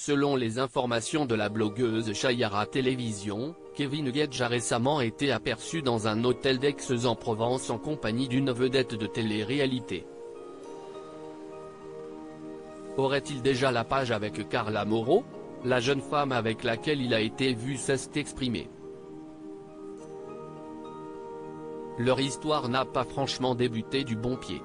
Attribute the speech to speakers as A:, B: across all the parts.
A: Selon les informations de la blogueuse Chayara Télévision, Kevin Gage a récemment été aperçu dans un hôtel d'Aix-en-Provence en compagnie d'une vedette de télé-réalité. Aurait-il déjà la page avec Carla Moreau? La jeune femme avec laquelle il a été vu s'est exprimée. Leur histoire n'a pas franchement débuté du bon pied.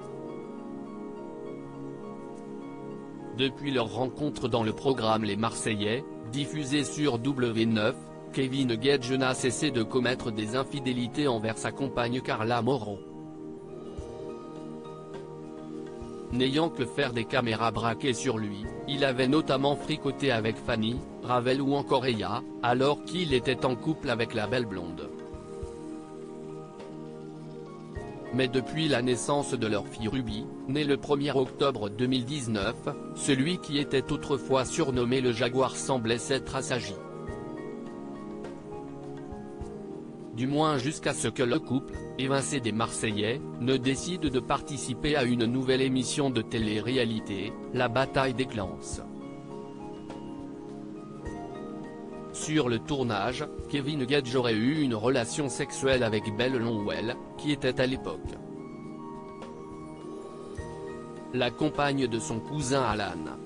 A: Depuis leur rencontre dans le programme Les Marseillais, diffusé sur W9, Kevin Gage n'a cessé de commettre des infidélités envers sa compagne Carla Moreau. N'ayant que faire des caméras braquées sur lui, il avait notamment fricoté avec Fanny, Ravel ou encore Eya, alors qu'il était en couple avec la belle blonde. Mais depuis la naissance de leur fille Ruby, née le 1er octobre 2019, celui qui était autrefois surnommé le Jaguar semblait s'être assagi. Du moins jusqu'à ce que le couple, évincé des Marseillais, ne décide de participer à une nouvelle émission de télé-réalité, La Bataille des Clans. Sur le tournage, Kevin Gage aurait eu une relation sexuelle avec Belle Longwell, qui était à l'époque la compagne de son cousin Alan.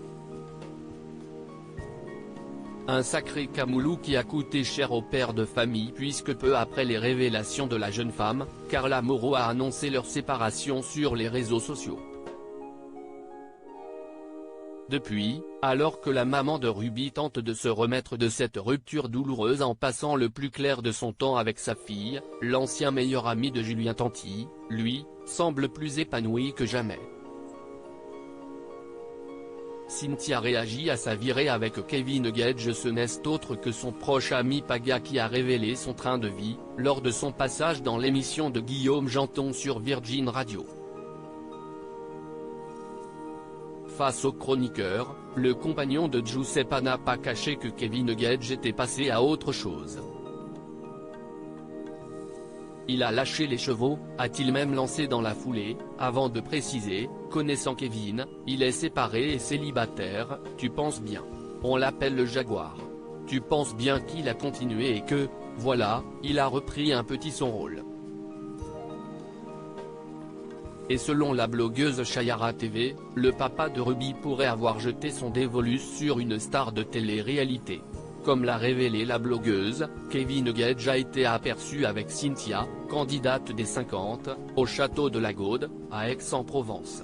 A: Un sacré camoulou qui a coûté cher au père de famille puisque peu après les révélations de la jeune femme, Carla Moreau a annoncé leur séparation sur les réseaux sociaux. Depuis, alors que la maman de Ruby tente de se remettre de cette rupture douloureuse en passant le plus clair de son temps avec sa fille, l'ancien meilleur ami de Julien Tanti, lui, semble plus épanoui que jamais. Cynthia réagit à sa virée avec Kevin Gage. Ce n'est autre que son proche ami Paga qui a révélé son train de vie, lors de son passage dans l'émission de Guillaume Janton sur Virgin Radio. Face au chroniqueur, le compagnon de Giuseppa n'a pas caché que Kevin Gage était passé à autre chose. Il a lâché les chevaux, a-t-il même lancé dans la foulée, avant de préciser, connaissant Kevin, il est séparé et célibataire, tu penses bien. On l'appelle le Jaguar. Tu penses bien qu'il a continué et que, voilà, il a repris un petit son rôle. Et selon la blogueuse Chayara TV, le papa de Ruby pourrait avoir jeté son dévolu sur une star de télé-réalité. Comme l'a révélé la blogueuse, Kevin Gage a été aperçu avec Cynthia, candidate des 50, au château de la Gaude, à Aix-en-Provence.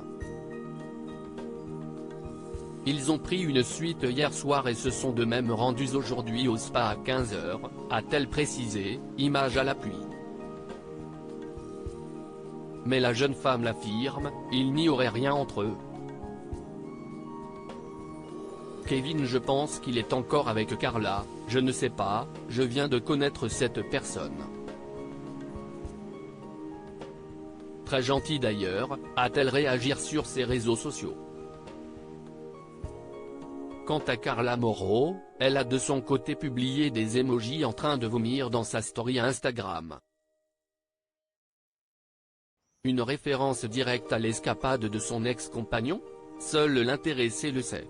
A: Ils ont pris une suite hier soir et se sont de même rendus aujourd'hui au spa à 15 h, a-t-elle précisé, image à l'appui. Mais la jeune femme l'affirme, il n'y aurait rien entre eux. Kevin, je pense qu'il est encore avec Carla, je ne sais pas, je viens de connaître cette personne. Très gentil d'ailleurs, a-t-elle réagi sur ses réseaux sociaux. Quant à Carla Moreau, elle a de son côté publié des emojis en train de vomir dans sa story Instagram. Une référence directe à l'escapade de son ex-compagnon? Seul l'intéressé le sait.